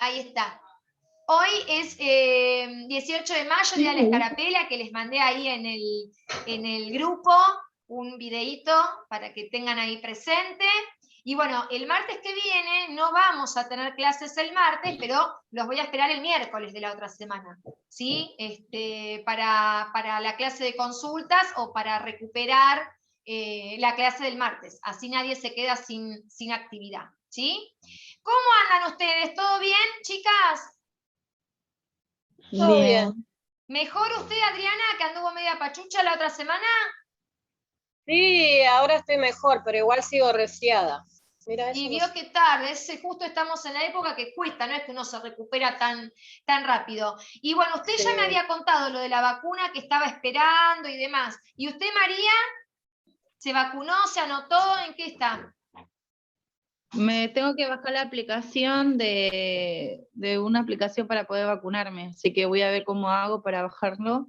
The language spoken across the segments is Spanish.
Ahí está. Hoy es 18 de mayo, Día de la Escarapela, que les mandé ahí en el grupo un videíto para que tengan ahí presente. Y bueno, el martes que viene no vamos a tener clases el martes, pero los voy a esperar el miércoles de la otra semana, ¿sí? Para la clase de consultas o para recuperar la clase del martes. Así nadie se queda sin actividad, ¿sí? ¿Cómo andan ustedes? ¿Todo bien, chicas? Todo bien. ¿Mejor usted, Adriana, que anduvo media pachucha la otra semana? Sí, ahora estoy mejor, pero igual sigo resfriada. Mira, Y eso no vio sé. que tarde, justo estamos en la época que cuesta, no es que uno se recupera tan rápido. Y bueno, usted ya me Sí. había contado lo de la vacuna que estaba esperando y demás. ¿Y usted, María, se vacunó, se anotó? ¿En qué está? Me tengo que bajar la aplicación de una aplicación para poder vacunarme, así que voy a ver cómo hago para bajarlo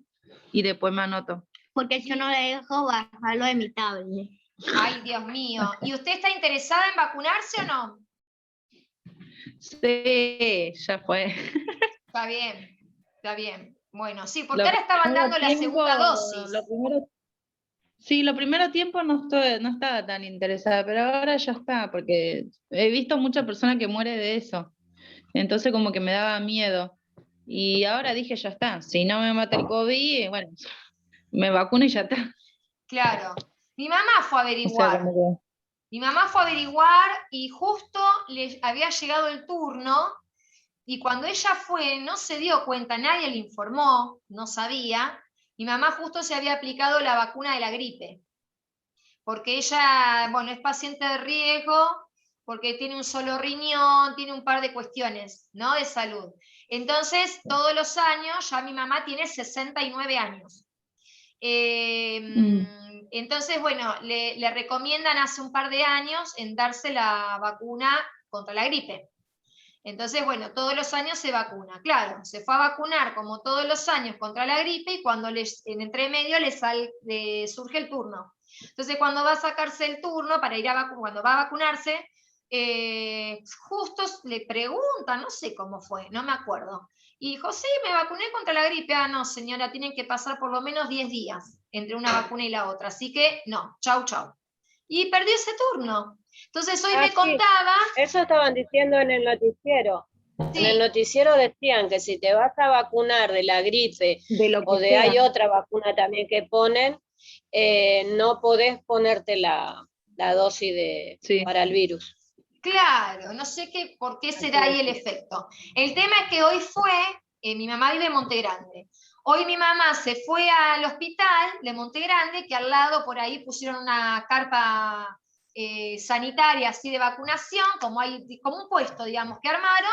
y después me anoto. Porque yo no le dejo bajarlo de mi tablet. Ay, Dios mío. ¿Y usted está interesada en vacunarse o no? Sí, ya fue. Está bien, está bien. Bueno, sí, porque ahora estaban dando la Tiempo, segunda dosis. Lo primero tiempo no estaba tan interesada, pero ahora ya está, porque he visto mucha persona que muere de eso. Entonces como que me daba miedo. Y ahora dije, ya está, si no me mata el COVID, bueno, me vacuno y ya está. Claro. Mi mamá fue a O sea, averiguar. como Mi mamá fue a averiguar y justo le había llegado el turno y cuando ella fue no se dio cuenta, nadie le informó, no sabía. Mi mamá justo se había aplicado la vacuna de la gripe, porque ella, bueno, es paciente de riesgo, porque tiene un solo riñón, tiene un par de cuestiones, ¿no? De salud. Entonces, todos los años, ya mi mamá tiene 69 años. Entonces, bueno, le recomiendan hace un par de años en darse la vacuna contra la gripe. Entonces, bueno, todos los años se vacuna. Claro, se fue a vacunar como todos los años contra la gripe y cuando en entre medio le surge el turno. Entonces, cuando va a sacarse el turno para ir cuando va a vacunarse, justo le preguntan, no sé cómo fue, no me acuerdo. Y dijo, sí, me vacuné contra la gripe. Ah, no, señora, tienen que pasar por lo menos 10 días entre una vacuna y la otra. Así que, no, chau, chau. Y perdió ese turno. Entonces, hoy me Sí, contaba... eso estaban diciendo en el noticiero. En el Sí, noticiero decían que si te vas a vacunar de la gripe de lo o que sea. hay otra vacuna también que ponen, no podés ponerte la dosis Sí. para el virus. claro, no sé por qué será ahí el efecto. El tema es que hoy mi mamá vive en Monte Grande. Hoy mi mamá se fue al hospital de Monte Grande, que al lado por ahí pusieron una carpa sanitaria así de vacunación, como un puesto, digamos, que armaron,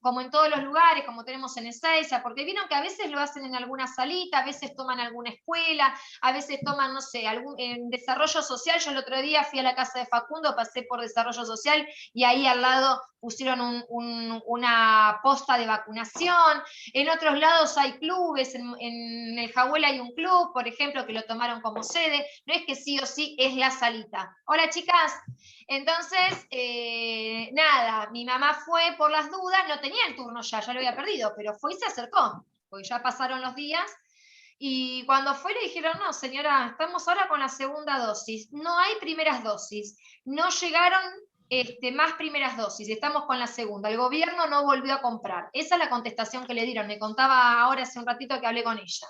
como en todos los lugares, como tenemos en Ezeiza, porque vieron que a veces lo hacen en alguna salita, a veces toman alguna escuela, a veces toman, no sé, en desarrollo social. Yo el otro día fui a la casa de Facundo, pasé por desarrollo social y ahí al lado pusieron una posta de vacunación. En otros lados hay clubes, en el Jahuel hay un club, por ejemplo, que lo tomaron como sede. No es que sí o sí es la salita. Hola, chicas. Entonces, nada, mi mamá fue por las dudas, no tenía el turno ya lo había perdido, pero fue y se acercó, porque ya pasaron los días. Y cuando fue le dijeron, no, señora, estamos ahora con la segunda dosis, no hay primeras dosis, no llegaron más primeras dosis, estamos con la segunda, el gobierno no volvió a comprar. Esa es la contestación que le dieron, me contaba ahora hace un ratito que hablé con ella.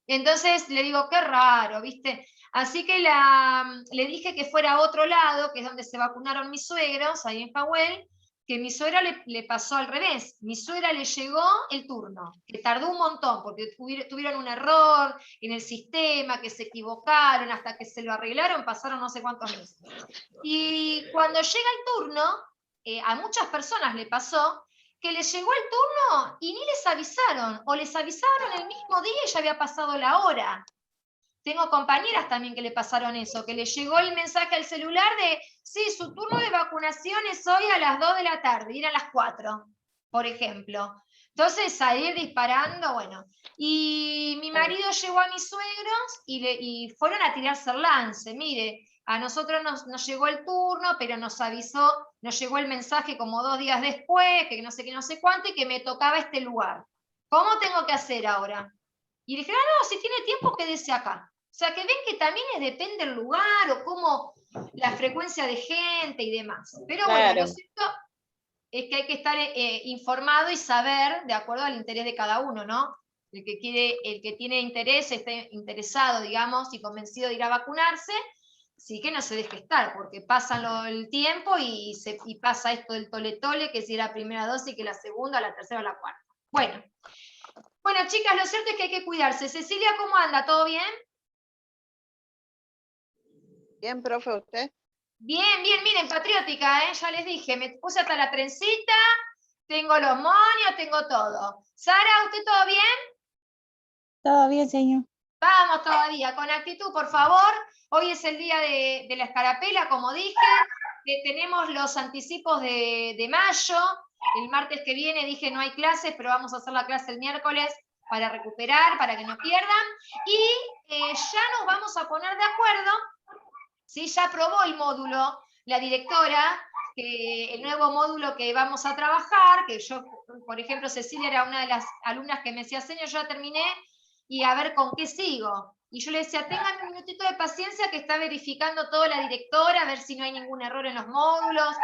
Entonces le digo, qué raro, ¿viste? Así que le dije que fuera a otro lado, que es donde se vacunaron mis suegros, ahí en Pahuel, que mi suegra le pasó al revés. Mi suegra le llegó el turno, que tardó un montón, porque tuvieron un error en el sistema, que se equivocaron, hasta que se lo arreglaron, pasaron no sé cuántos meses. Y cuando llega el turno, a muchas personas le pasó que les llegó el turno y ni les avisaron, o les avisaron el mismo día y ya había pasado la hora. Tengo compañeras también que le pasaron eso, que le llegó el mensaje al celular de, sí, su turno de vacunación es hoy a las 2 de la tarde, y eran las 4, por ejemplo. Entonces, salir disparando, bueno. Y mi marido llevó a mis suegros y fueron a tirarse el lance. Mire, A nosotros nos llegó el turno, pero nos avisó, nos llegó el mensaje como 2 días después, que no sé qué, no sé cuánto, y que me tocaba este lugar. ¿Cómo tengo que hacer ahora? Y dije, no, si tiene tiempo, quédese acá. O sea, que ven que también depende del lugar o cómo la frecuencia de gente y demás. Pero bueno, Claro. lo cierto es que hay que estar informado y saber de acuerdo al interés de cada uno, ¿no? El que tiene interés, está interesado, digamos, y convencido de ir a vacunarse, sí que no se deje estar, porque pasa el tiempo y pasa esto del tole-tole, que si era la primera dosis, que la segunda, la tercera o la cuarta. Bueno, chicas, lo cierto es que hay que cuidarse. Cecilia, ¿cómo anda? ¿Todo bien? Bien, profe, ¿usted? Bien, bien, miren, patriótica, ya les dije, me puse hasta la trencita, tengo los moños, tengo todo. Sara, ¿usted todo bien? Todo bien, señor. Vamos todavía, con actitud, por favor. Hoy es el día de la escarapela, como dije. Tenemos los anticipos de mayo. El martes que viene dije no hay clases, pero vamos a hacer la clase el miércoles para recuperar, para que no pierdan. Y ya nos vamos a poner de acuerdo. ¿Sí? Ya aprobó el módulo la directora, el nuevo módulo que vamos a trabajar, que yo, por ejemplo, Cecilia era una de las alumnas que me decía, señor, yo ya terminé, y a ver con qué sigo. Y yo le decía, tengan un minutito de paciencia que está verificando todo la directora, a ver si no hay ningún error en los módulos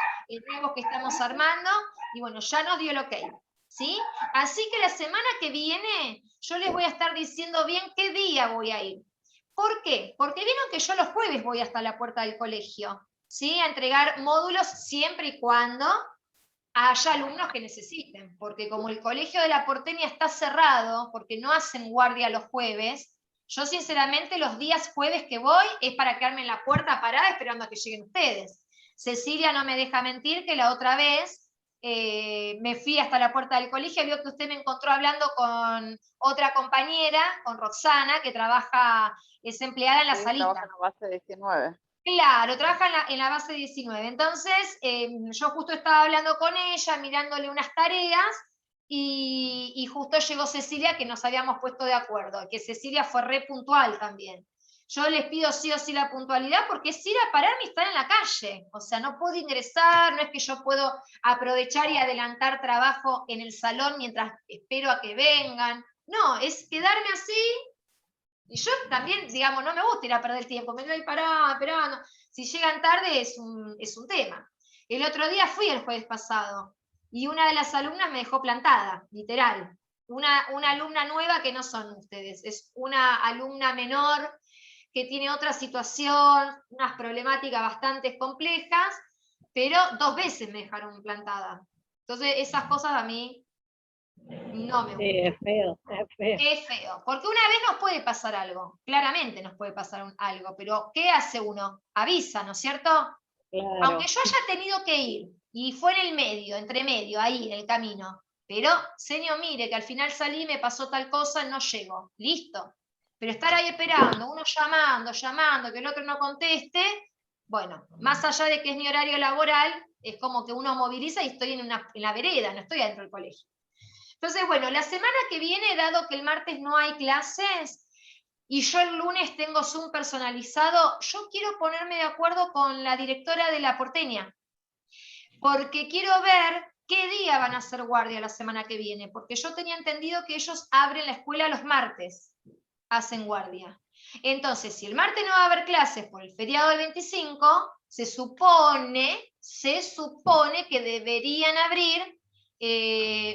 nuevos que estamos armando, y bueno, ya nos dio el ok. ¿Sí? Así que la semana que viene yo les voy a estar diciendo bien qué día voy a ir. ¿Por qué? Porque vieron que yo los jueves voy hasta la puerta del colegio, ¿sí? A entregar módulos siempre y cuando haya alumnos que necesiten, porque como el colegio de la Porteña está cerrado, porque no hacen guardia los jueves, yo sinceramente los días jueves que voy es para quedarme en la puerta parada esperando a que lleguen ustedes. Cecilia no me deja mentir que la otra vez me fui hasta la puerta del colegio, vio que usted me encontró hablando con otra compañera, con Roxana, que es empleada en la salita. Trabaja en la base 19. Claro, trabaja en la base 19. Entonces, yo justo estaba hablando con ella, mirándole unas tareas, y justo llegó Cecilia, que nos habíamos puesto de acuerdo, que Cecilia fue re puntual también. Yo les pido sí o sí la puntualidad porque es ir a pararme y estar en la calle. O sea, no puedo ingresar, no es que yo puedo aprovechar y adelantar trabajo en el salón mientras espero a que vengan. No, es quedarme así. Y yo también, digamos, no me gusta ir a perder tiempo, me quedo ahí parada, esperando. Si llegan tarde es un tema. El otro día fui el jueves pasado y una de las alumnas me dejó plantada, literal. Una alumna nueva que no son ustedes, es una alumna menor que tiene otra situación, unas problemáticas bastante complejas, pero 2 veces me dejaron plantada. Entonces esas cosas a mí no me gustan. Sí, es feo, es feo. Es feo, porque una vez nos puede pasar algo, claramente nos puede pasar algo, pero ¿qué hace uno? Avisa, ¿no es cierto? Claro. Aunque yo haya tenido que ir, y fue en el medio, entre medio, ahí en el camino, pero, señor, mire, que al final salí, me pasó tal cosa, no llego, listo. Pero estar ahí esperando, uno llamando, que el otro no conteste, bueno, más allá de que es mi horario laboral, es como que uno moviliza y estoy en la vereda, no estoy adentro del colegio. Entonces, bueno, la semana que viene, dado que el martes no hay clases y yo el lunes tengo Zoom personalizado, yo quiero ponerme de acuerdo con la directora de la Porteña, porque quiero ver qué día van a hacer guardia la semana que viene, porque yo tenía entendido que ellos abren la escuela los martes, hacen guardia. Entonces, si el martes no va a haber clases por el feriado del 25, se supone que deberían abrir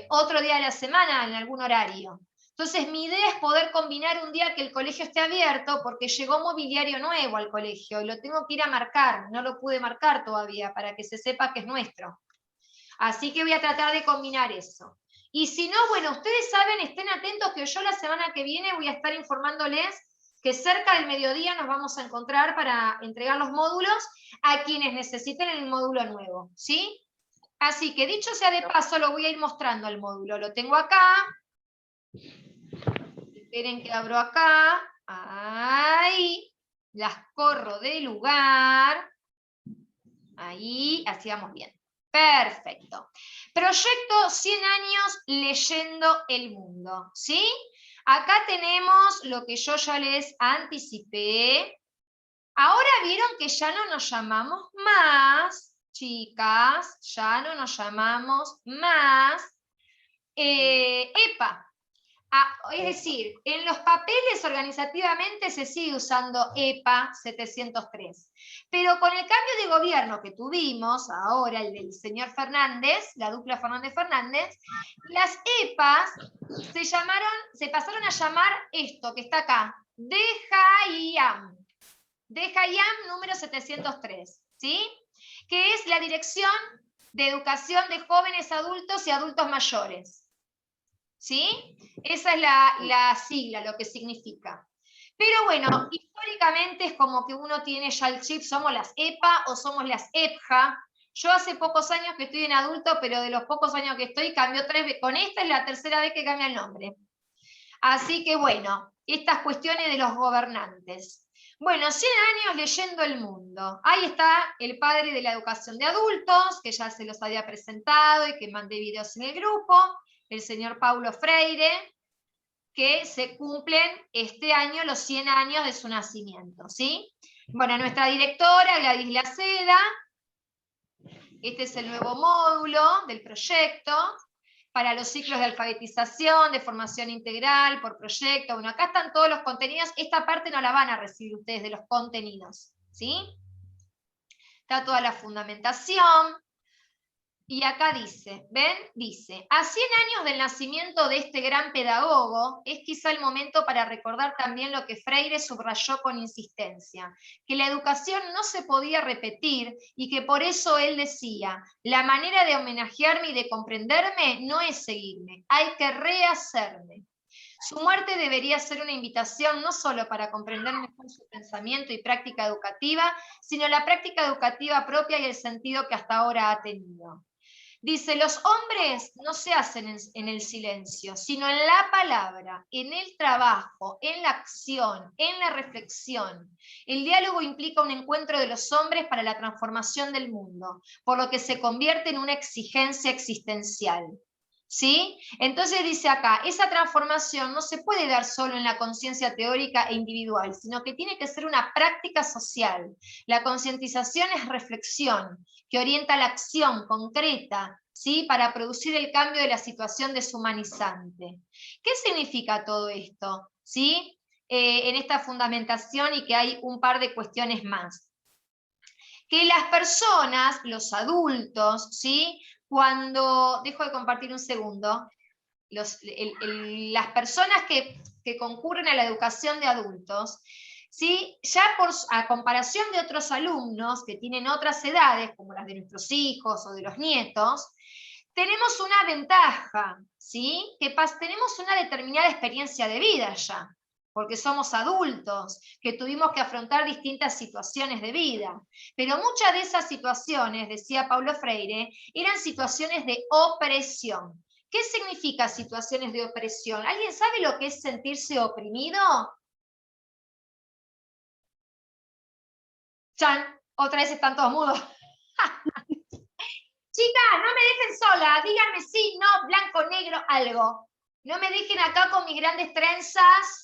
otro día de la semana en algún horario. Entonces mi idea es poder combinar un día que el colegio esté abierto porque llegó mobiliario nuevo al colegio y lo tengo que ir a marcar, no lo pude marcar todavía para que se sepa que es nuestro. Así que voy a tratar de combinar eso. Y si no, bueno, ustedes saben, estén atentos que yo la semana que viene voy a estar informándoles que cerca del mediodía nos vamos a encontrar para entregar los módulos a quienes necesiten el módulo nuevo, ¿sí? Así que dicho sea de paso, lo voy a ir mostrando el módulo. Lo tengo acá. Esperen que abro acá. Ahí. Las corro de lugar. Ahí, así vamos bien. Perfecto. Proyecto 100 años leyendo el mundo. ¿Sí? Acá tenemos lo que yo ya les anticipé. Ahora vieron que ya no nos llamamos más, chicas, ya no nos llamamos más EPA. Es decir, en los papeles organizativamente se sigue usando EPA 703. Pero con el cambio de gobierno que tuvimos, ahora el del señor Fernández, la dupla Fernández-Fernández, las EPAs se pasaron a llamar esto que está acá, DJIAM. DJIAM número 703, ¿sí? Que es la Dirección de Educación de Jóvenes Adultos y Adultos Mayores. ¿Sí? Esa es la sigla, lo que significa. Pero bueno, históricamente es como que uno tiene ya el chip, somos las EPA o somos las EPJA. Yo hace pocos años que estoy en adulto, pero de los pocos años que estoy, cambió 3 veces. Con esta es la tercera vez que cambia el nombre. Así que bueno, estas cuestiones de los gobernantes. Bueno, 100 años leyendo el mundo. Ahí está el padre de la educación de adultos, que ya se los había presentado y que mandé videos en el grupo. El señor Paulo Freire, que se cumplen este año los 100 años de su nacimiento, ¿sí? Bueno, nuestra directora, Gladys Laceda, este es el nuevo módulo del proyecto, para los ciclos de alfabetización, de formación integral, por proyecto. Bueno, acá están todos los contenidos, esta parte no la van a recibir ustedes de los contenidos, ¿sí? Está toda la fundamentación. Y acá dice, ¿ven? Dice, a 100 años del nacimiento de este gran pedagogo, es quizá el momento para recordar también lo que Freire subrayó con insistencia, que la educación no se podía repetir y que por eso él decía, la manera de homenajearme y de comprenderme no es seguirme, hay que rehacerme. Su muerte debería ser una invitación no solo para comprender mejor su pensamiento y práctica educativa, sino la práctica educativa propia y el sentido que hasta ahora ha tenido. Dice, los hombres no se hacen en el silencio, sino en la palabra, en el trabajo, en la acción, en la reflexión. El diálogo implica un encuentro de los hombres para la transformación del mundo, por lo que se convierte en una exigencia existencial. ¿Sí? Entonces dice acá, esa transformación no se puede dar solo en la conciencia teórica e individual, sino que tiene que ser una práctica social. La concientización es reflexión, que orienta la acción concreta, ¿sí? Para producir el cambio de la situación deshumanizante. ¿Qué significa todo esto? ¿Sí? En esta fundamentación y que hay un par de cuestiones más. Que las personas, los adultos, ¿sí? Cuando, dejo de compartir un segundo, las personas que concurren a la educación de adultos, ¿sí? Ya a comparación de otros alumnos que tienen otras edades, como las de nuestros hijos o de los nietos, tenemos una ventaja, ¿sí? Que tenemos una determinada experiencia de vida ya, porque somos adultos, que tuvimos que afrontar distintas situaciones de vida. Pero muchas de esas situaciones, decía Paulo Freire, eran situaciones de opresión. ¿Qué significa situaciones de opresión? ¿Alguien sabe lo que es sentirse oprimido? Chan, otra vez están todos mudos. Chicas, no me dejen sola, díganme sí, no, blanco, negro, algo. No me dejen acá con mis grandes trenzas,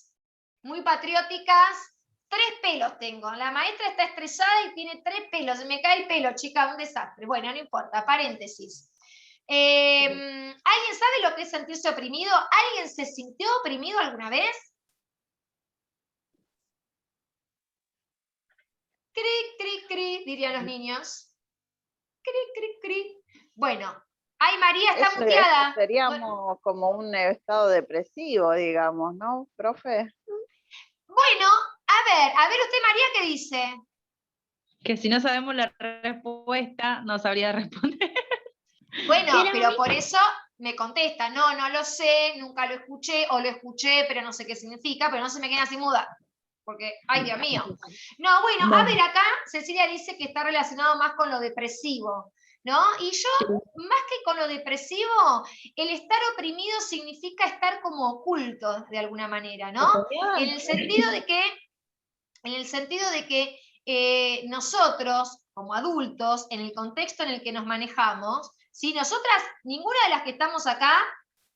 muy patrióticas. 3 pelos tengo, la maestra está estresada y tiene 3 pelos, se me cae el pelo, chica, un desastre. Bueno, no importa, paréntesis. ¿Alguien sabe lo que es sentirse oprimido? ¿Alguien se sintió oprimido alguna vez? Cri, cri, cri, dirían los niños. Cri, cri, cri. Bueno, ay, María está muteada. Seríamos como un estado depresivo, digamos, ¿no, profe? Bueno, a ver usted, María, ¿qué dice? Que si no sabemos la respuesta, no sabría responder. Bueno, pero por eso me contesta, no, no lo sé, nunca lo escuché, o lo escuché, pero no sé qué significa, pero no se me queda así muda. Porque, ay, Dios mío. No, bueno, a ver, acá Cecilia dice que está relacionado más con lo depresivo, ¿no? Y yo, más que con lo depresivo, el estar oprimido significa estar como oculto, de alguna manera, ¿no? En el sentido de que nosotros, como adultos, en el contexto en el que nos manejamos, ¿sí? Nosotras, ninguna de las que estamos acá,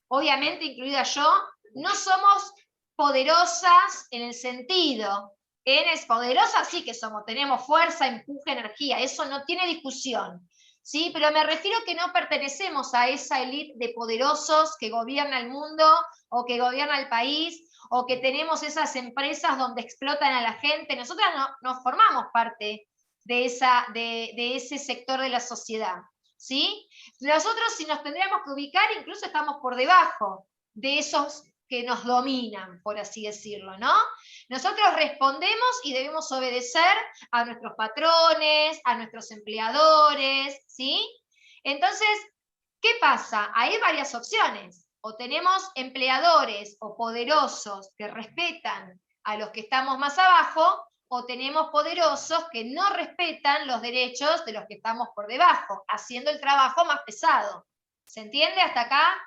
obviamente incluida yo, no somos poderosas en el sentido Poderosas sí que somos, tenemos fuerza, empuje, energía, eso no tiene discusión. ¿Sí? Pero me refiero que no pertenecemos a esa élite de poderosos que gobierna el mundo o que gobierna el país o que tenemos esas empresas donde explotan a la gente. Nosotras no formamos parte de ese sector de la sociedad. ¿Sí? Nosotros, si nos tendríamos que ubicar, incluso estamos por debajo de esos que nos dominan, por así decirlo, ¿no? Nosotros respondemos y debemos obedecer a nuestros patrones, a nuestros empleadores, ¿sí? Entonces, ¿qué pasa? Hay varias opciones. O tenemos empleadores o poderosos que respetan a los que estamos más abajo, o tenemos poderosos que no respetan los derechos de los que estamos por debajo, haciendo el trabajo más pesado. ¿Se entiende hasta acá?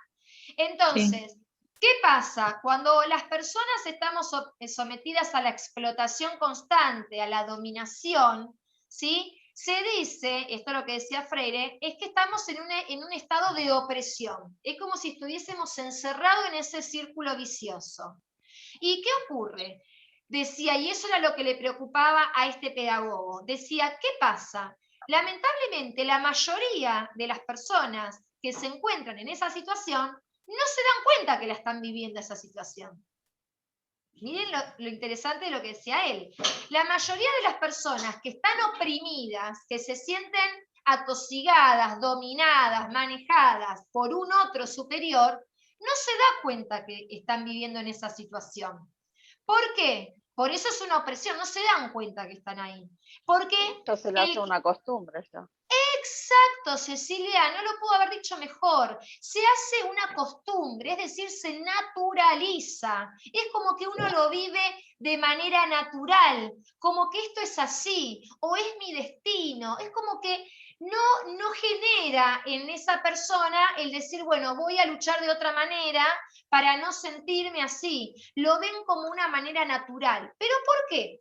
Entonces, sí. ¿Qué pasa? Cuando las personas estamos sometidas a la explotación constante, a la dominación, ¿sí? Se dice, esto es lo que decía Freire, es que estamos en un estado de opresión. Es como si estuviésemos encerrados en ese círculo vicioso. ¿Y qué ocurre? Decía, y eso era lo que le preocupaba a este pedagogo, decía, ¿qué pasa? Lamentablemente, la mayoría de las personas que se encuentran en esa situación no se dan cuenta que la están viviendo esa situación. Miren lo interesante de lo que decía él. La mayoría de las personas que están oprimidas, que se sienten atosigadas, dominadas, manejadas por un otro superior, no se da cuenta que están viviendo en esa situación. ¿Por qué? Por eso es una opresión, no se dan cuenta que están ahí. Porque esto se le hace una costumbre ya. Exacto, Cecilia, no lo puedo haber dicho mejor. Se hace una costumbre, es decir, se naturaliza. Es como que uno lo vive de manera natural, como que esto es así, o es mi destino. Es como que no genera en esa persona el decir, bueno, voy a luchar de otra manera para no sentirme así. Lo ven como una manera natural. ¿Pero por qué?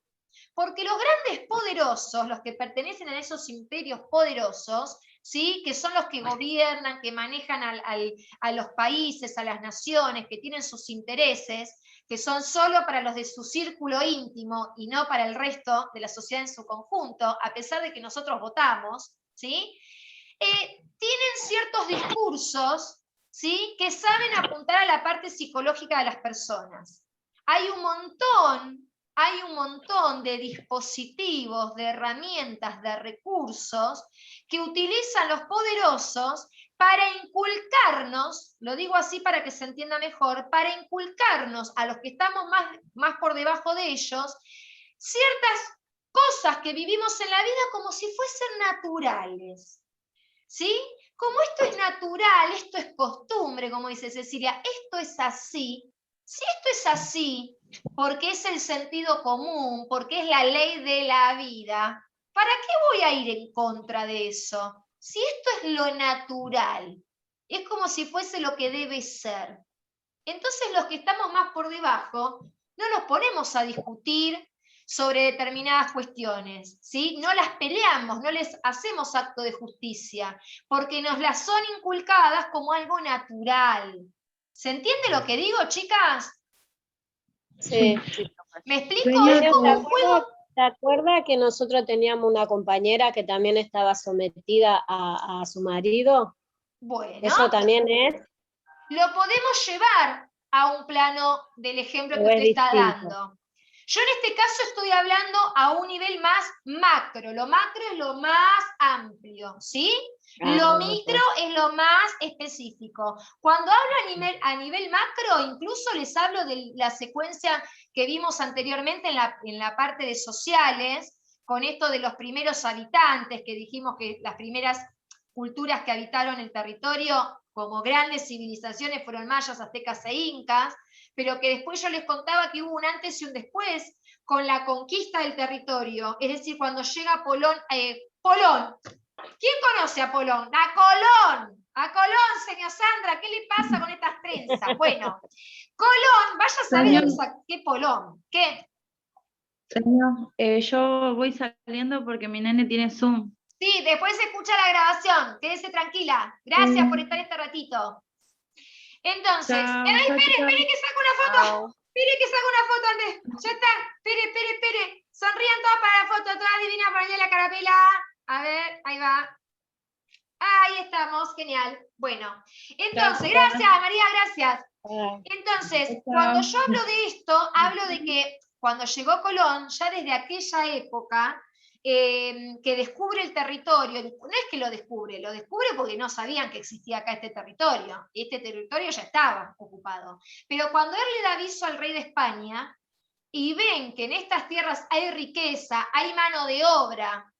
Porque los grandes poderosos, los que pertenecen a esos imperios poderosos, ¿sí? Que son los que gobiernan, que manejan a los países, a las naciones, que tienen sus intereses, que son solo para los de su círculo íntimo y no para el resto de la sociedad en su conjunto, a pesar de que nosotros votamos, ¿sí? Tienen ciertos discursos, ¿sí? Que saben apuntar a la parte psicológica de las personas. Hay un montón de dispositivos, de herramientas, de recursos que utilizan los poderosos para inculcarnos, lo digo así para que se entienda mejor, para inculcarnos a los que estamos más por debajo de ellos, ciertas cosas que vivimos en la vida como si fuesen naturales. ¿Sí? Como esto es natural, esto es costumbre, como dice Cecilia, esto es así. Si esto es así, porque es el sentido común, porque es la ley de la vida, ¿para qué voy a ir en contra de eso? Si esto es lo natural, es como si fuese lo que debe ser. Entonces los que estamos más por debajo, no nos ponemos a discutir sobre determinadas cuestiones, ¿sí? No las peleamos, no les hacemos acto de justicia, porque nos las son inculcadas como algo natural. ¿Se entiende lo que digo, chicas? Sí. ¿Me explico? Es como un juego. ¿Te acuerdas que nosotros teníamos una compañera que también estaba sometida a su marido? Bueno. ¿Eso también es? Lo podemos llevar a un plano del ejemplo que usted está dando. Yo en este caso estoy hablando a un nivel más macro. Lo macro es lo más amplio, ¿sí? Lo micro es lo más específico. Cuando hablo a nivel macro, incluso les hablo de la secuencia que vimos anteriormente en la parte de sociales, con esto de los primeros habitantes, que dijimos que las primeras culturas que habitaron el territorio como grandes civilizaciones fueron mayas, aztecas e incas, pero que después yo les contaba que hubo un antes y un después con la conquista del territorio, es decir, cuando llega Polón. ¿Quién conoce a Polón? A Colón, señor Sandra, ¿qué le pasa con estas trenzas? Bueno, Colón, vaya a saber qué Polón, ¿qué? Señor, yo voy saliendo porque mi nene tiene Zoom. Sí, después se escucha la grabación, quédese tranquila. Gracias por estar este ratito. Entonces, espere que saco una foto. Espere que saco una foto antes. Ya está, espere. Sonrían todas para la foto, todas divinas para allá la carapela. A ver, ahí va. Ahí estamos, genial. Bueno, entonces, gracias María, gracias. Entonces, cuando yo hablo de esto, hablo de que cuando llegó Colón, ya desde aquella época, que descubre el territorio, no es que lo descubre porque no sabían que existía acá este territorio ya estaba ocupado. Pero cuando él le da aviso al rey de España, y ven que en estas tierras hay riqueza, hay mano de obra,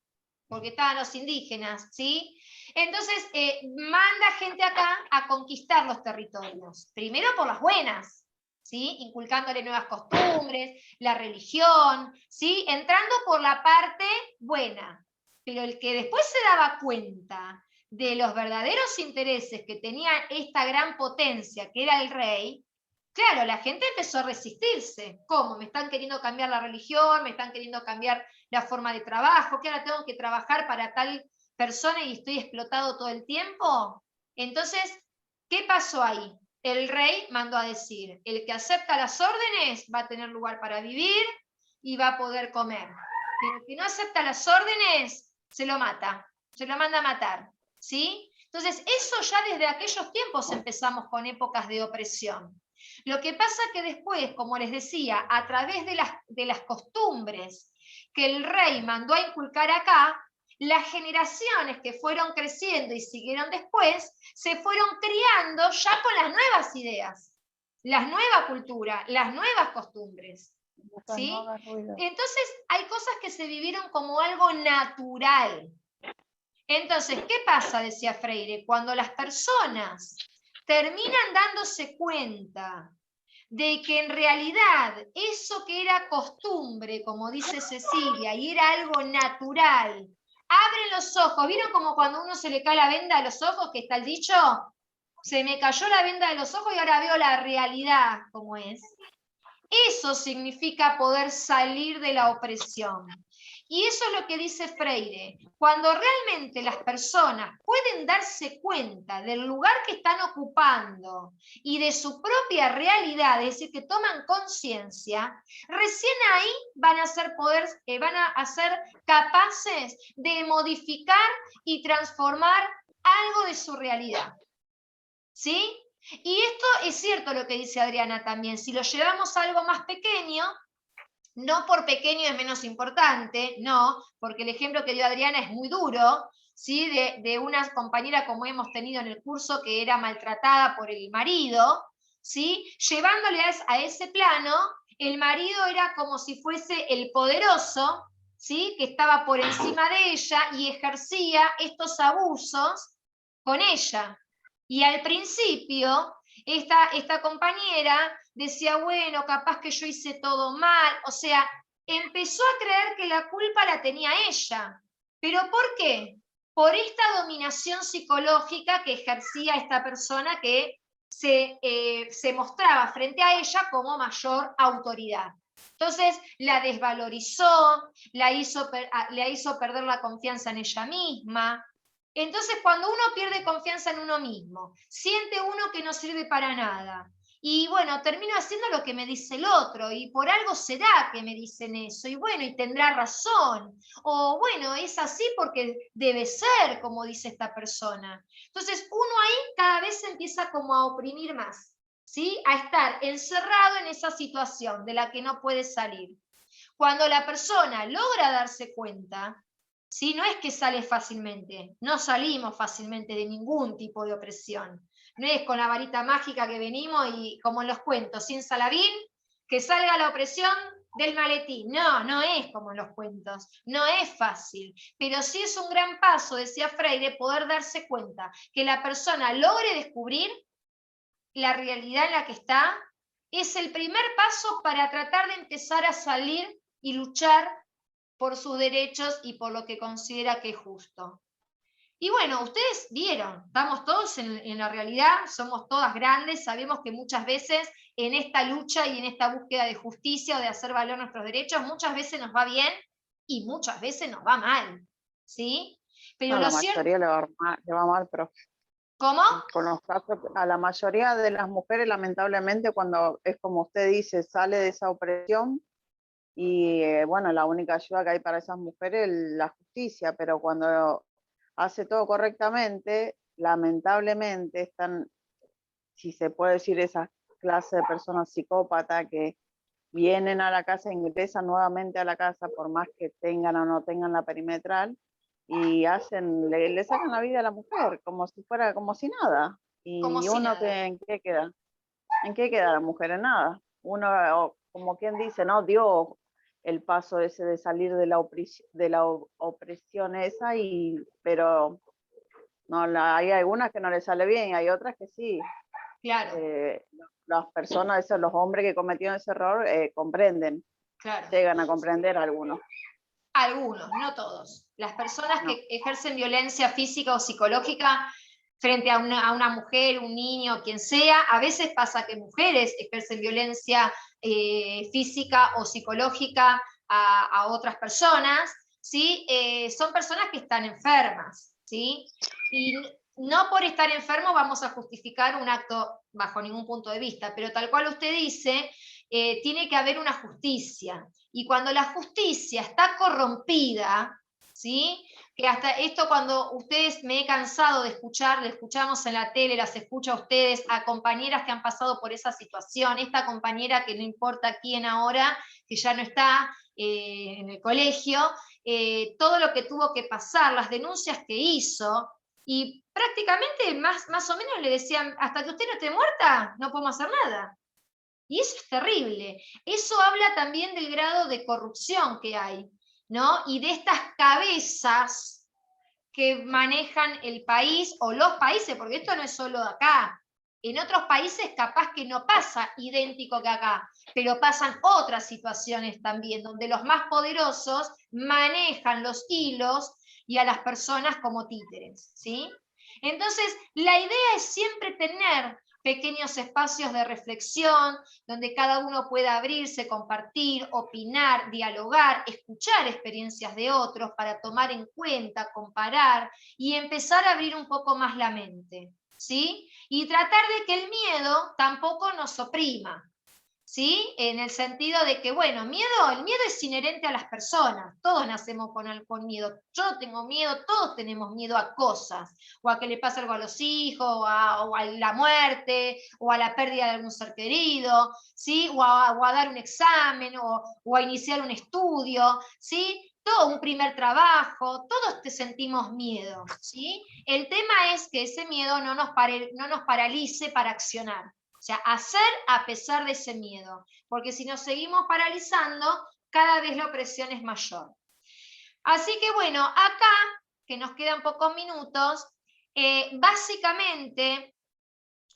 porque estaban los indígenas, ¿sí? Entonces, manda gente acá a conquistar los territorios, primero por las buenas, ¿sí? Inculcándole nuevas costumbres, la religión, ¿sí? Entrando por la parte buena. Pero el que después se daba cuenta de los verdaderos intereses que tenía esta gran potencia, que era el rey, claro, la gente empezó a resistirse. ¿Cómo? ¿Me están queriendo cambiar la religión? ¿Me están queriendo cambiar la forma de trabajo? ¿Que ahora tengo que trabajar para tal persona y estoy explotado todo el tiempo? Entonces, ¿qué pasó ahí? El rey mandó a decir, el que acepta las órdenes va a tener lugar para vivir y va a poder comer. Pero el que no acepta las órdenes, se lo mata, se lo manda a matar, ¿sí? Entonces, eso ya desde aquellos tiempos empezamos con épocas de opresión. Lo que pasa que después, como les decía, a través de las costumbres que el rey mandó a inculcar acá, las generaciones que fueron creciendo y siguieron después, se fueron criando ya con las nuevas ideas, la nueva cultura, las nuevas costumbres. ¿Sí? Entonces hay cosas que se vivieron como algo natural. Entonces, ¿qué pasa? Decía Freire, cuando las personas terminan dándose cuenta de que en realidad eso que era costumbre, como dice Cecilia, y era algo natural, abren los ojos. ¿Vieron como cuando a uno se le cae la venda de los ojos, que está el dicho? Se me cayó la venda de los ojos y ahora veo la realidad como es. Eso significa poder salir de la opresión. Y eso es lo que dice Freire. Cuando realmente las personas pueden darse cuenta del lugar que están ocupando y de su propia realidad, es decir, que toman conciencia, recién ahí van a ser capaces de modificar y transformar algo de su realidad. ¿Sí? Y esto es cierto lo que dice Adriana también. Si lo llevamos a algo más pequeño, no por pequeño es menos importante, no, porque el ejemplo que dio Adriana es muy duro, ¿sí? De una compañera como hemos tenido en el curso que era maltratada por el marido, ¿sí? Llevándole a ese plano, el marido era como si fuese el poderoso, ¿sí? Que estaba por encima de ella y ejercía estos abusos con ella. Y al principio, esta compañera decía, bueno, capaz que yo hice todo mal, o sea, empezó a creer que la culpa la tenía ella. ¿Pero por qué? Por esta dominación psicológica que ejercía esta persona que se mostraba frente a ella como mayor autoridad. Entonces la desvalorizó, le hizo perder la confianza en ella misma. Entonces, cuando uno pierde confianza en uno mismo, siente uno que no sirve para nada, y bueno, termino haciendo lo que me dice el otro, y por algo será que me dicen eso, y bueno, y tendrá razón, o bueno, es así porque debe ser, como dice esta persona. Entonces, uno ahí cada vez se empieza como a oprimir más, ¿sí? A estar encerrado en esa situación de la que no puede salir. Cuando la persona logra darse cuenta, ¿sí? No es que sale fácilmente, no salimos fácilmente de ningún tipo de opresión. No es con la varita mágica que venimos y como en los cuentos, sin Saladín, que salga la opresión del maletín. No, no es como en los cuentos, no es fácil. Pero sí es un gran paso, decía Freire, poder darse cuenta que la persona logre descubrir la realidad en la que está. Es el primer paso para tratar de empezar a salir y luchar por sus derechos y por lo que considera que es justo. Y bueno, ustedes vieron, estamos todos en la realidad, somos todas grandes, sabemos que muchas veces en esta lucha y en esta búsqueda de justicia o de hacer valer nuestros derechos, muchas veces nos va bien y muchas veces nos va mal, ¿sí? Pero a lo la cierto... mayoría le va mal, profe. ¿Cómo? Con los casos, a la mayoría de las mujeres, lamentablemente, cuando es como usted dice, sale de esa opresión, Y bueno, la única ayuda que hay para esas mujeres es la justicia, pero cuando hace todo correctamente, lamentablemente están, si se puede decir, esa clase de personas psicópatas que vienen a la casa, ingresan nuevamente a la casa, por más que tengan o no tengan la perimetral, y le sacan la vida a la mujer, como si fuera, como si nada. Como Y si uno, nada. ¿en qué queda? ¿En qué queda la mujer? En nada. Uno, como quien dice, no dio el paso ese de salir de la opresión esa, pero no, hay algunas que no les sale bien, y hay otras que sí. Claro, Las personas, los hombres que cometieron ese error, comprenden, claro. llegan a comprender algunos. Algunos, no todos. Las personas No. que ejercen violencia física o psicológica frente a una mujer, un niño, quien sea, a veces pasa que mujeres ejercen violencia física o psicológica a otras personas, ¿sí? Son personas que están enfermas, ¿sí? Y no por estar enfermo vamos a justificar un acto bajo ningún punto de vista, pero tal cual usted dice, tiene que haber una justicia. Y cuando la justicia está corrompida, ¿sí? Que hasta esto cuando ustedes me he cansado de escuchar, le escuchamos en la tele, las escucho a ustedes, a compañeras que han pasado por esa situación, esta compañera que no importa quién ahora, que ya no está en el colegio, todo lo que tuvo que pasar, las denuncias que hizo, y prácticamente más o menos le decían, hasta que usted no esté muerta, no podemos hacer nada. Y eso es terrible. Eso habla también del grado de corrupción que hay, ¿no? Y de estas cabezas que manejan el país o los países, porque esto no es solo de acá. En otros países capaz que no pasa idéntico que acá, pero pasan otras situaciones también, donde los más poderosos manejan los hilos y a las personas como títeres, ¿sí? Entonces, la idea es siempre tener pequeños espacios de reflexión, donde cada uno pueda abrirse, compartir, opinar, dialogar, escuchar experiencias de otros para tomar en cuenta, comparar y empezar a abrir un poco más la mente, ¿sí? Y tratar de que el miedo tampoco nos oprima, ¿sí? En el sentido de que, bueno, el miedo es inherente a las personas, todos nacemos con miedo, yo tengo miedo, todos tenemos miedo a cosas, o a que le pase algo a los hijos, o a la muerte, o a la pérdida de algún ser querido, ¿sí? O a dar un examen, o a iniciar un estudio, ¿sí? Todo un primer trabajo, todos te sentimos miedo, ¿sí? El tema es que ese miedo no nos paralice para accionar. O sea, hacer a pesar de ese miedo, porque si nos seguimos paralizando, cada vez la opresión es mayor. Así que bueno, acá, que nos quedan pocos minutos, básicamente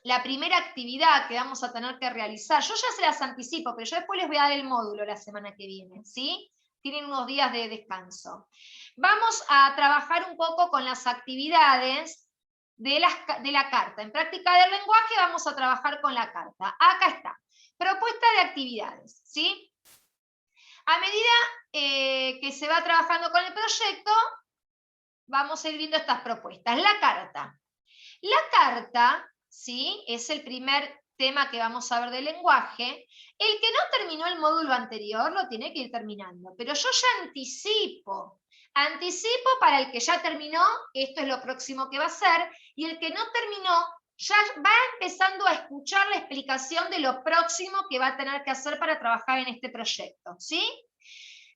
la primera actividad que vamos a tener que realizar, yo ya se las anticipo, pero yo después les voy a dar el módulo la semana que viene, ¿sí? Tienen unos días de descanso. Vamos a trabajar un poco con las actividades de la carta. En práctica del lenguaje vamos a trabajar con la carta. Acá está. Propuesta de actividades, ¿sí? A medida que se va trabajando con el proyecto, vamos a ir viendo estas propuestas. La carta. La carta, ¿sí? Es el primer tema que vamos a ver del lenguaje. El que no terminó el módulo anterior lo tiene que ir terminando, pero yo ya anticipo para el que ya terminó, esto es lo próximo que va a hacer, y el que no terminó ya va empezando a escuchar la explicación de lo próximo que va a tener que hacer para trabajar en este proyecto, ¿sí?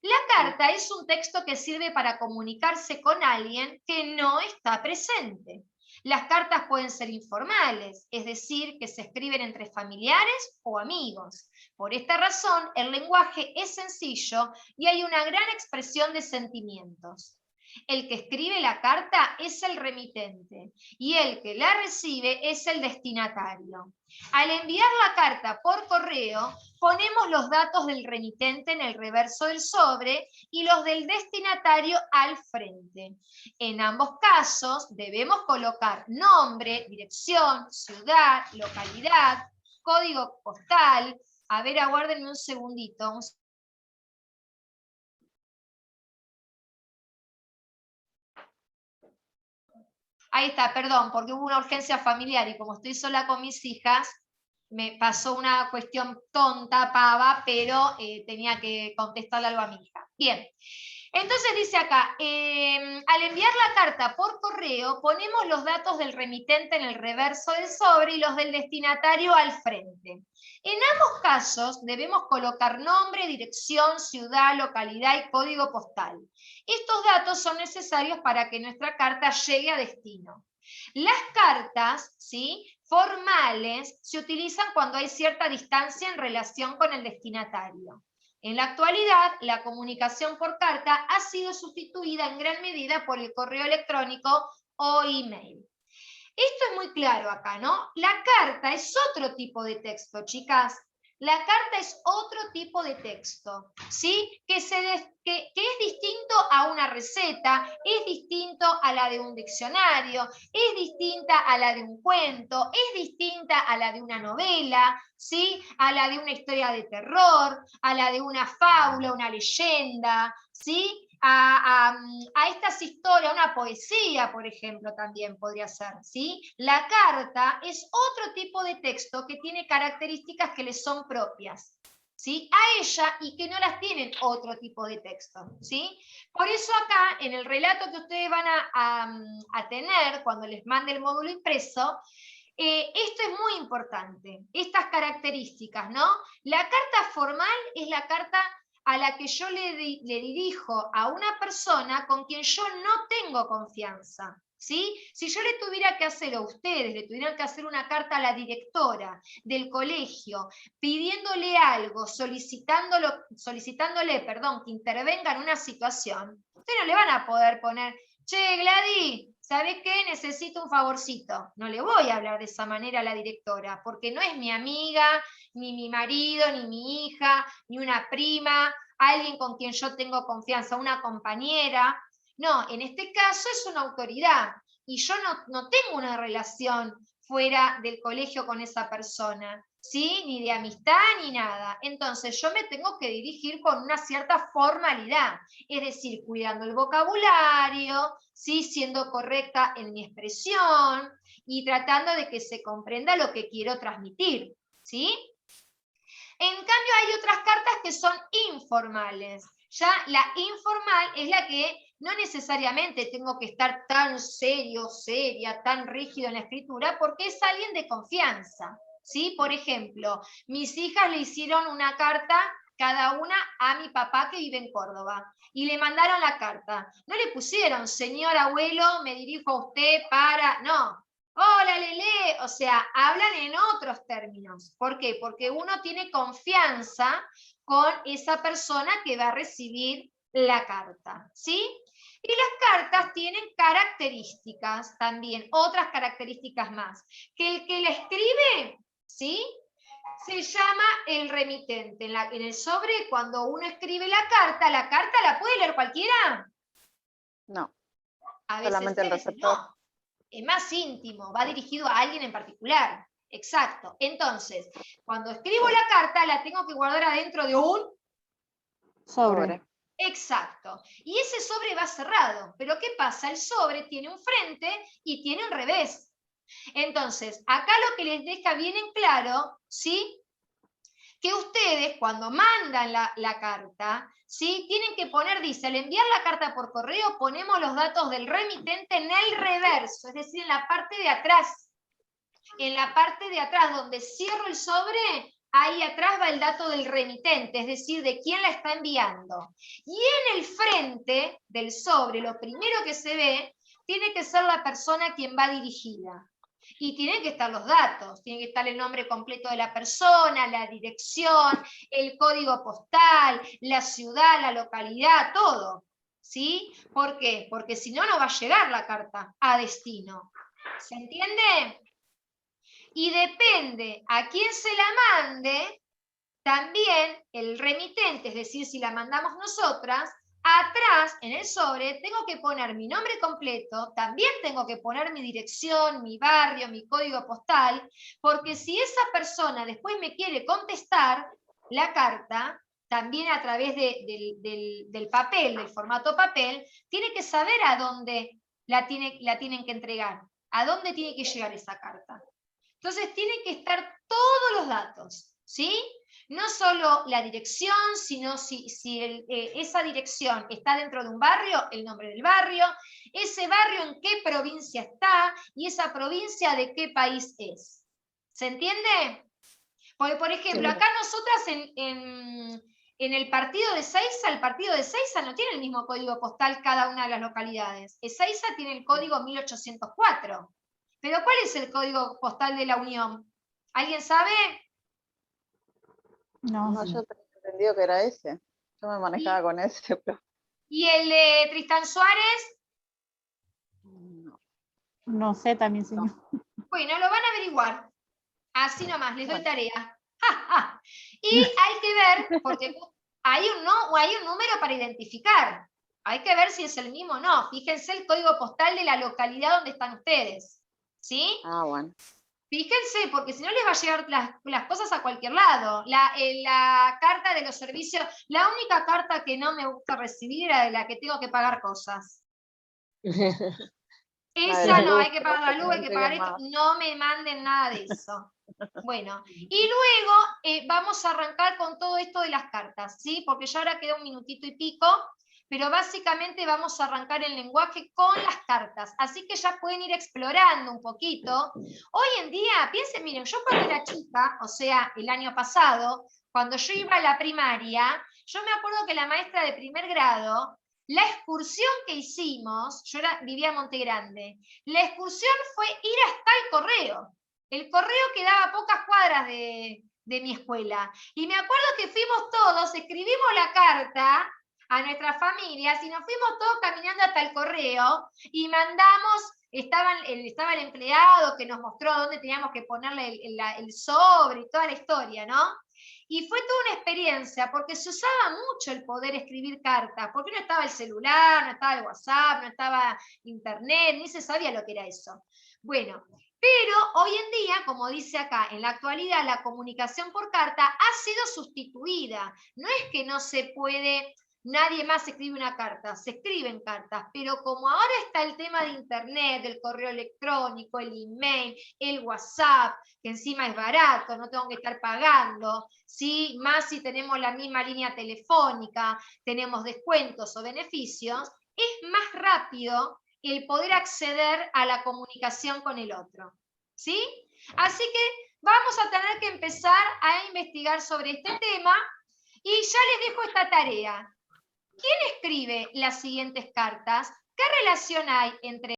La carta es un texto que sirve para comunicarse con alguien que no está presente. Las cartas pueden ser informales, es decir, que se escriben entre familiares o amigos. Por esta razón, el lenguaje es sencillo y hay una gran expresión de sentimientos. El que escribe la carta es el remitente y el que la recibe es el destinatario. Al enviar la carta por correo, ponemos los datos del remitente en el reverso del sobre y los del destinatario al frente. En ambos casos debemos colocar nombre, dirección, ciudad, localidad, código postal. A ver, aguárdenme un segundito. Ahí está, perdón, porque hubo una urgencia familiar y como estoy sola con mis hijas, me pasó una cuestión tonta, pava, pero tenía que contestarle algo a mi hija. Bien. Entonces dice acá, al enviar la carta por correo, ponemos los datos del remitente en el reverso del sobre y los del destinatario al frente. En ambos casos debemos colocar nombre, dirección, ciudad, localidad y código postal. Estos datos son necesarios para que nuestra carta llegue a destino. Las cartas, ¿sí?, formales se utilizan cuando hay cierta distancia en relación con el destinatario. En la actualidad, la comunicación por carta ha sido sustituida en gran medida por el correo electrónico o email. Esto es muy claro acá, ¿no? La carta es otro tipo de texto, chicas. La carta es otro tipo de texto, ¿sí? Que es distinto a una receta, es distinto a la de un diccionario, es distinta a la de un cuento, es distinta a la de una novela, ¿sí? A la de una historia de terror, a la de una fábula, una leyenda, ¿sí? A estas historias, una poesía, por ejemplo, también podría ser, ¿sí? La carta es otro tipo de texto que tiene características que le son propias, ¿sí?, a ella y que no las tienen otro tipo de texto, ¿sí? Por eso acá, en el relato que ustedes van a tener cuando les mande el módulo impreso, esto es muy importante, estas características, ¿no? La carta formal es la carta a la que yo le dirijo a una persona con quien yo no tengo confianza, ¿sí? Si yo le tuviera que hacer a ustedes, le tuvieran que hacer una carta a la directora del colegio, pidiéndole algo, solicitándole, que intervenga en una situación, ustedes no le van a poder poner, che, Gladys, ¿sabe qué? Necesito un favorcito. No le voy a hablar de esa manera a la directora, porque no es mi amiga, ni mi marido, ni mi hija, ni una prima, alguien con quien yo tengo confianza, una compañera. No, en este caso es una autoridad, y yo no tengo una relación fuera del colegio con esa persona, ¿sí? Ni de amistad ni nada. Entonces yo me tengo que dirigir con una cierta formalidad, es decir, cuidando el vocabulario, ¿sí?, siendo correcta en mi expresión y tratando de que se comprenda lo que quiero transmitir, ¿sí? En cambio hay otras cartas que son informales. Ya la informal es la que no necesariamente tengo que estar tan serio, seria, tan rígido en la escritura, porque es alguien de confianza, ¿sí? Por ejemplo, mis hijas le hicieron una carta cada una a mi papá que vive en Córdoba, y le mandaron la carta. No le pusieron, señor abuelo, me dirijo a usted para... No. Hola, Lele, o sea, hablan en otros términos. ¿Por qué? Porque uno tiene confianza con esa persona que va a recibir la carta, ¿sí? Y las cartas tienen características también, otras características más. Que el que la escribe, ¿sí?, se llama el remitente. En el sobre, cuando uno escribe la carta la puede leer cualquiera. No, A veces solamente el receptor. no. Es más íntimo, va dirigido a alguien en particular. Exacto. Entonces, cuando escribo la carta, la tengo que guardar adentro de un Sobre. Exacto. Y ese sobre va cerrado. Pero ¿qué pasa? El sobre tiene un frente y tiene un revés. Entonces, acá lo que les deja bien en claro, ¿sí?, que ustedes cuando mandan la carta, ¿sí?, tienen que poner, dice, al enviar la carta por correo ponemos los datos del remitente en el reverso, es decir, en la parte de atrás. En la parte de atrás, donde cierro el sobre, ahí atrás va el dato del remitente, es decir, de quién la está enviando. Y en el frente del sobre, lo primero que se ve, tiene que ser la persona a quien va dirigida. Y tienen que estar los datos, tiene que estar el nombre completo de la persona, la dirección, el código postal, la ciudad, la localidad, todo, ¿sí? ¿Por qué? Porque si no, no va a llegar la carta a destino. ¿Se entiende? Y depende a quién se la mande, también el remitente, es decir, si la mandamos nosotras, atrás, en el sobre, tengo que poner mi nombre completo, también tengo que poner mi dirección, mi barrio, mi código postal, porque si esa persona después me quiere contestar la carta, también a través del papel, del formato papel, tiene que saber a dónde la tienen que entregar, a dónde tiene que llegar esa carta. Entonces tienen que estar todos los datos, ¿sí? No solo la dirección, sino si esa dirección está dentro de un barrio, el nombre del barrio, ese barrio en qué provincia está y esa provincia de qué país es. ¿Se entiende? Porque, por ejemplo, acá nosotras en el partido de Seiza no tiene el mismo código postal cada una de las localidades. Ezeiza tiene el código 1804. Pero ¿cuál es el código postal de la Unión? ¿Alguien sabe? No, yo tenía entendido que era ese. Yo me manejaba con ese, pero ¿Y el de Tristán Suárez? no. No sé también, señor. Bueno, lo van a averiguar. Así nomás, les doy tarea. Y hay que ver, porque hay un número para identificar. Hay que ver si es el mismo o no. Fíjense el código postal de la localidad donde están ustedes. ¿Sí? Ah, bueno. Fíjense, porque si no les va a llegar las cosas a cualquier lado. La carta de los servicios, la única carta que no me gusta recibir era de la que tengo que pagar cosas. Esa no, hay que pagar la luz, hay que pagar esto. No me manden nada de eso. Bueno, y luego vamos a arrancar con todo esto de las cartas, ¿sí? Porque ya ahora queda un minutito y pico, pero básicamente vamos a arrancar el lenguaje con las cartas. Así que ya pueden ir explorando un poquito. Hoy en día, piensen, miren, yo cuando era chica, o sea, el año pasado, cuando yo iba a la primaria, yo me acuerdo que la maestra de primer grado, la excursión que hicimos, vivía en Monte Grande, la excursión fue ir hasta el correo. El correo quedaba a pocas cuadras de mi escuela. Y me acuerdo que fuimos todos, escribimos la carta a nuestras familias y nos fuimos todos caminando hasta el correo y mandamos, estaba el empleado que nos mostró dónde teníamos que ponerle el sobre y toda la historia, ¿no? Y fue toda una experiencia, porque se usaba mucho el poder escribir cartas, porque no estaba el celular, no estaba el WhatsApp, no estaba internet, ni se sabía lo que era eso. Bueno, pero hoy en día, como dice acá, en la actualidad la comunicación por carta ha sido sustituida. No es que no se puede, nadie más escribe una carta, se escriben cartas, pero como ahora está el tema de internet, del correo electrónico, el email, el WhatsApp, que encima es barato, no tengo que estar pagando, ¿sí? Más si tenemos la misma línea telefónica, tenemos descuentos o beneficios, es más rápido el poder acceder a la comunicación con el otro, ¿sí? Así que vamos a tener que empezar a investigar sobre este tema y ya les dejo esta tarea. ¿Quién escribe las siguientes cartas? ¿Qué relación hay entre